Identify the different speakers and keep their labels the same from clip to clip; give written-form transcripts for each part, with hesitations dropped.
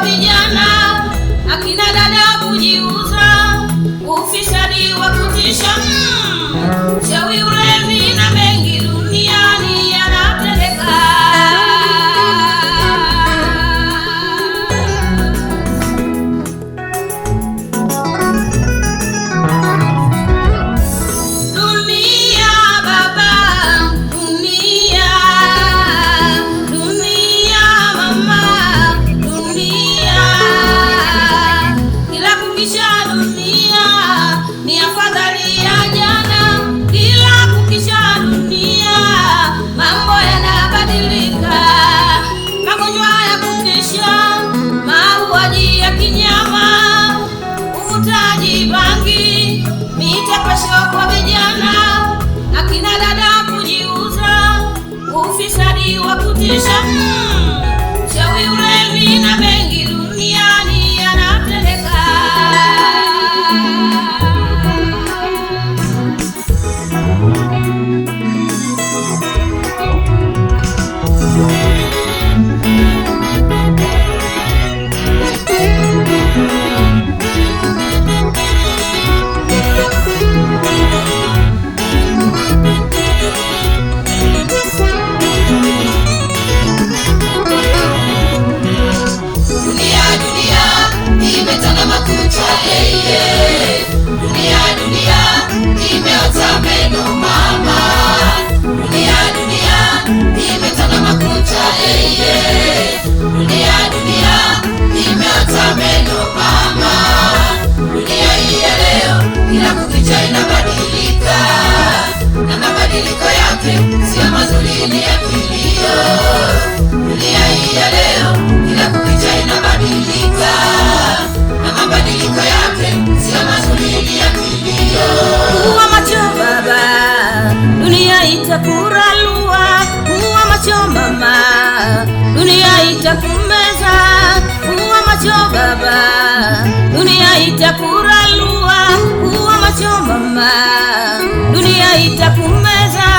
Speaker 1: vijana, akina dada kujiuza, ufisadi wa kutisha, uchawi, ulevi na mengi duniani yanatendeka. Kwa vijana, akina dada kujiuza, ufisadi wa kutisha, uchawi, ulevi na mengi duniani yanatendeka. Sio mazuri ni ya kilio. Dunia hii ya leo kila kukicha inabadilika, na mabadiliko yake sio mazuri ni ya kilio. Kuwa macho baba, dunia itakurarua. Kuwa macho mama, dunia itakumeza. Kuwa macho baba, dunia itakurarua. Kuwa macho mama, dunia itakumeza.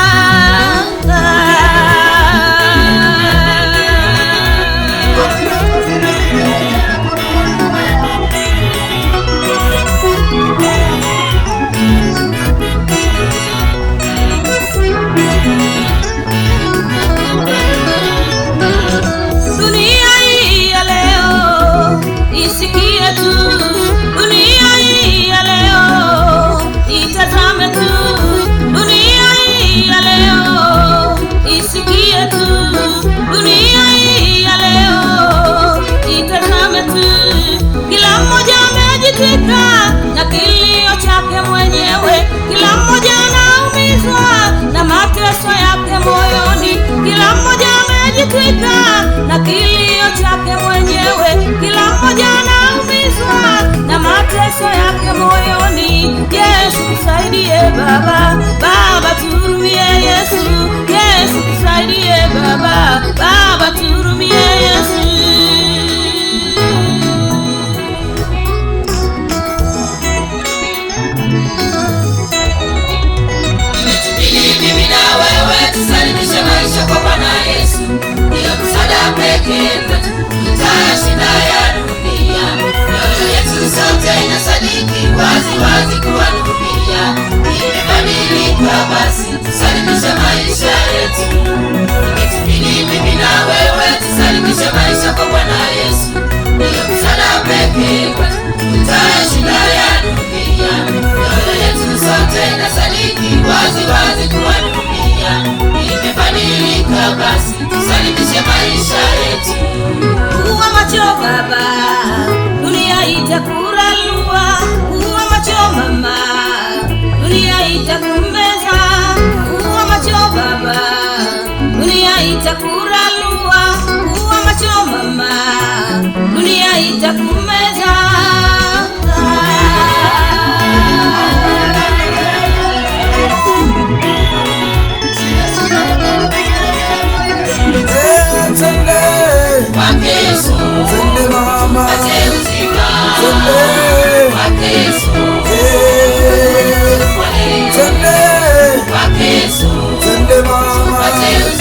Speaker 1: Dunia hii ya leo isikie tu, dunia hii ya leo itazame tu, dunia hii ya leo isikie tu, dunia hii ya leo itazame tu. Kila mmoja amejitwika na kilio chake mwenyewe, kila mmoja anaumizwa na mateso yake moyoni, kila mmoja amejitwika na kilio chake mwenyewe, kila mmoja anaumizwa na mateso yake moyoni. Yesu tusaidie baba, baba tuhurumie. Yesu, Yesu tusaidie baba, baba tuhurumie. Yesu, mimi na wewe tusalimishe maisha kwa Bwana Yesu, ndiyo msaada pekee kwetu tutashinda ya dunia. Mioyo yetu sote inasadiki wazi wazi kuwa dunia imebadilika, basi tusalimishe maisha yetu. Mimi na wewe tusalimishe maisha kwa Bwana Yesu, ndiyo msaada pekee kwetu tutashinda ya dunia. Mioyo yetu sote inasadiki wazi wazi kuwa dunia imebadilika, basi tusalimishe maisha yetu. Kuwa macho baba, dunia itakurarua. Kuwa macho mama, dunia itakumeza. Kuwa macho baba, dunia itakurarua. Kuwa macho mama, dunia itakumeza.
Speaker 2: Tende mama, tende,